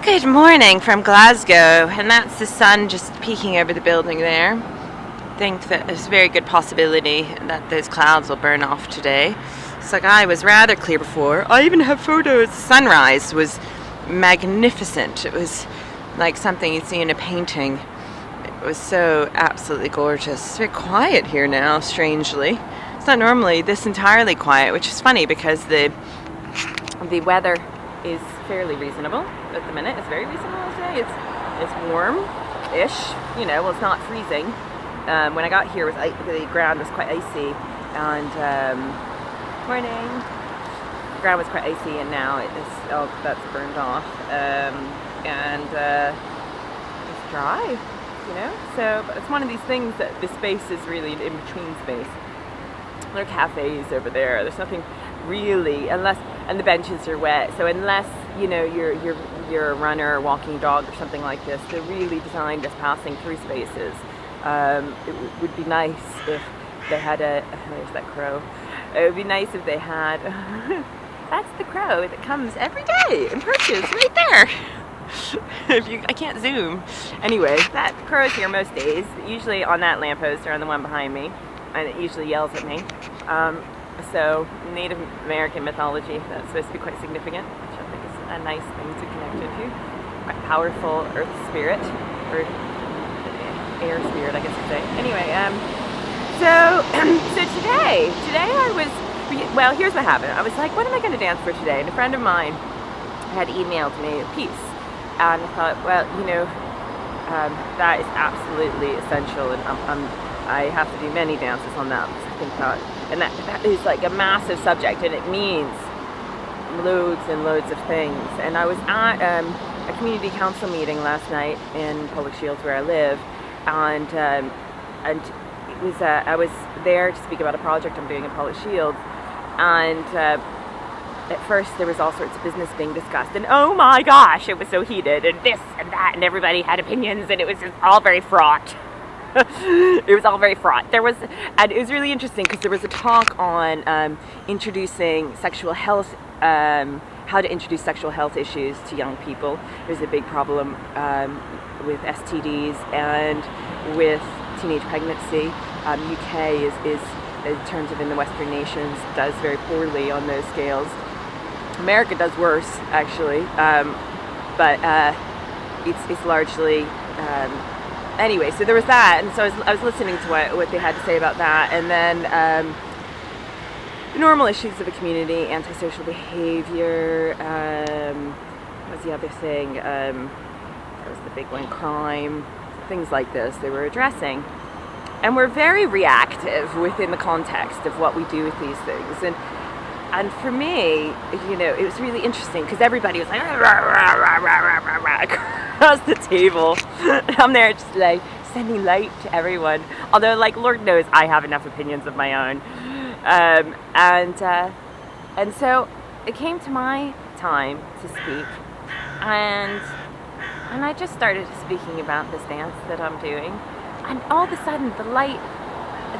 Good morning from Glasgow, and that's the sun just peeking over the building there. I think that there's a very good possibility that those clouds will burn off today. Sky was rather clear before. I even have photos. The sunrise was magnificent. It was like something you'd see in a painting. It was so absolutely gorgeous. It's very quiet here now, strangely. It's not normally this entirely quiet, which is funny because the weather is fairly reasonable at the minute. It's very reasonable today. It's warm-ish. Well, it's not freezing. When I got here, the ground was quite icy, and morning. The ground was quite icy, and now that's burned off, and it's dry. So but it's one of these things that the space is really an in-between space. There are cafes over there. There's nothing really, and the benches are wet. So unless you're a runner or walking dog or something like this, they're really designed as passing through spaces. It would be nice if they had there's that crow. It would be nice if they had. That's the crow that comes every day and perches right there. I can't zoom. Anyway, that crow's here most days. Usually on that lamppost or on the one behind me, and it usually yells at me. So Native American mythology, that's supposed to be quite significant, which I think is a nice thing to connect into. Quite powerful earth spirit, or air spirit, I guess you'd say. Anyway, so today I was, well, here's what happened. I was like, what am I going to dance for today? And a friend of mine had emailed me a piece, and I thought, well, that is absolutely essential, and I have to do many dances on that. I think that is like a massive subject, and it means loads and loads of things. And I was at a community council meeting last night in Public Shields, where I live, and it was I was there to speak about a project I'm doing in Public Shields, and at first there was all sorts of business being discussed, and oh my gosh, it was so heated, and this and that, and everybody had opinions, and it was just all very fraught. It was all very fraught. And it was really interesting because there was a talk on introducing sexual health, how to introduce sexual health issues to young people. There's a big problem with STDs and with teenage pregnancy. UK is in terms of in the Western nations, does very poorly on those scales. America does worse, actually, but it's largely. Anyway, so there was that, and so I was listening to what they had to say about that, and then the normal issues of a community, antisocial behavior, what was the other thing, that was the big one, crime, things like this they were addressing. And we're very reactive within the context of what we do with these things, and for me, it was really interesting because everybody was like rah, rah, rah, rah, rah, rah, across the table. And I'm there just like sending light to everyone. Although, like, Lord knows I have enough opinions of my own. And so it came to my time to speak, and I just started speaking about this dance that I'm doing, and all of a sudden the light,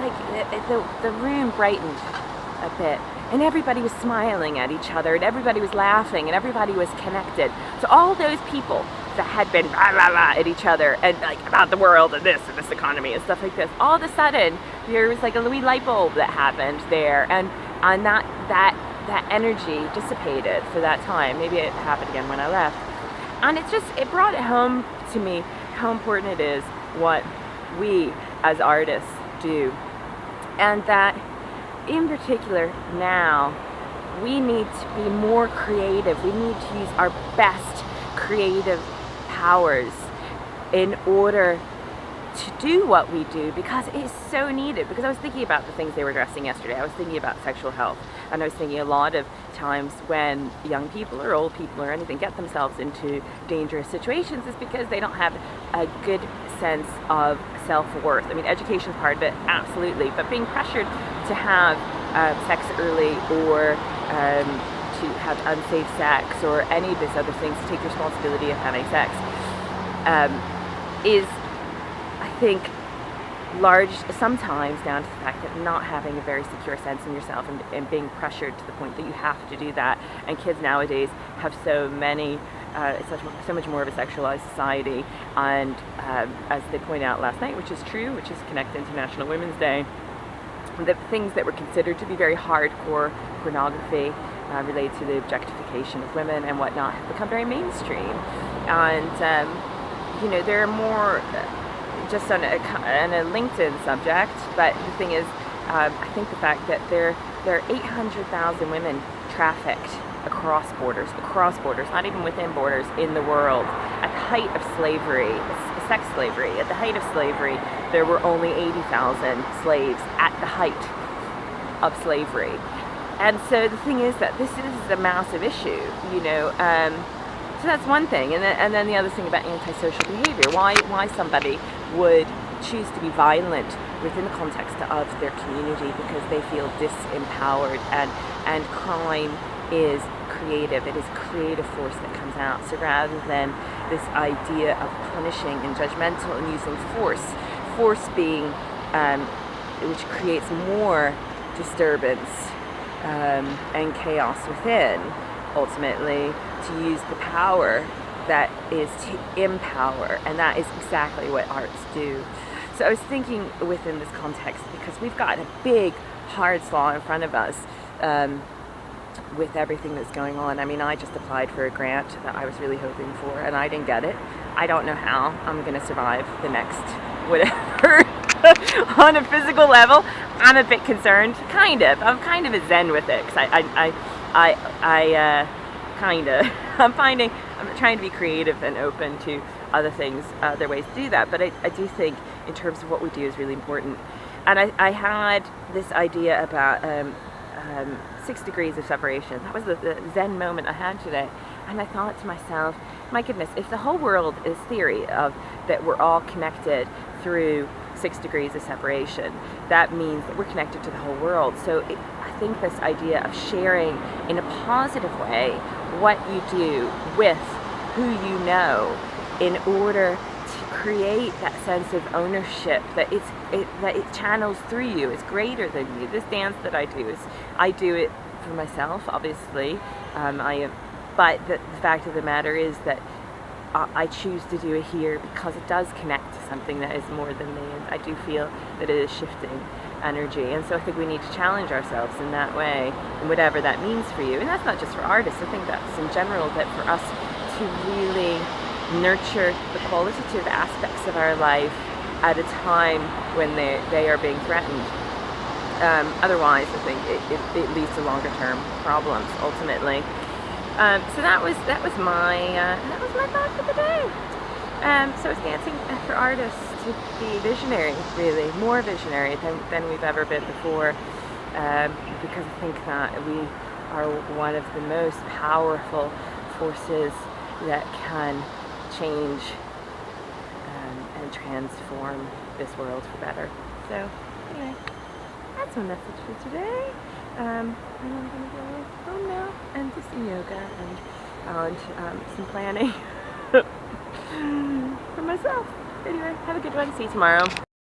like the room brightened a bit. And everybody was smiling at each other, and everybody was laughing, and everybody was connected. So all those people that had been rah, rah, rah at each other, and like about the world and this economy and stuff like this, all of a sudden there was like a little light bulb that happened there, and that energy dissipated for that time. Maybe it happened again when I left, and it brought it home to me how important it is what we as artists do, and that. In particular, now, we need to be more creative. We need to use our best creative powers in order to do what we do, because it is so needed. Because I was thinking about the things they were addressing yesterday. I was thinking about sexual health, and I was thinking a lot of times when young people or old people or anything get themselves into dangerous situations is because they don't have a good sense of self-worth. I mean, education's part of it, absolutely, but being pressured to have sex early, or to have unsafe sex, or any of these other things, to take responsibility of having sex, is, I think, large sometimes down to the fact that not having a very secure sense in yourself, and being pressured to the point that you have to do that. And kids nowadays have so many it's so much more of a sexualized society, and as they point out last night, which is true, which is connected to National Women's Day, the things that were considered to be very hardcore pornography related to the objectification of women and whatnot have become very mainstream. And you know, there are more just on a LinkedIn subject, but the thing is, I think the fact that there are 800,000 women trafficked across borders, not even within borders, in the world. At the height of slavery, sex slavery, at the height of slavery, there were only 80,000 slaves at the height of slavery. And so the thing is that this is a massive issue, you know. So that's one thing, and then the other thing about antisocial behavior, why somebody would choose to be violent within the context of their community because they feel disempowered, and crime is creative. It is creative force that comes out. So rather than this idea of punishing and judgmental and using force being which creates more disturbance and chaos within, ultimately to use the power that is to empower, and that is exactly what arts do. So I was thinking within this context, because we've got a big hard slaw in front of us with everything that's going on. I mean, I just applied for a grant that I was really hoping for, and I didn't get it. I don't know how I'm going to survive the next whatever. On a physical level, I'm a bit concerned. I'm kind of a zen with it, because I'm trying to be creative and open to other things, other ways to do that. But I do think in terms of what we do is really important. And I had this idea about 6 degrees of separation. That was the zen moment I had today. And I thought to myself, my goodness, if the whole world is theory of that we're all connected through 6 degrees of separation, that means that we're connected to the whole world. So I think this idea of sharing in a positive way what you do with who you know in order to create that sense of ownership that it channels through you, is greater than you. This dance that I do it for myself, obviously. But the fact of the matter is that I choose to do it here because it does connect to something that is more than me, and I do feel that it is shifting energy. And so I think we need to challenge ourselves in that way, and whatever that means for you. And that's not just for artists. I think that's in general, that for us to really nurture the qualitative aspects of our life at a time when they are being threatened. Otherwise, I think it leads to longer term problems ultimately. So that was my thought for the day. So it's dancing for artists to be visionary, really more visionary than we've ever been before, because I think that we are one of the most powerful forces that can change and transform this world for better. So anyway, that's my message for today. And I'm going to go home now and do some yoga and some planning for myself. Anyway, have a good one. See you tomorrow.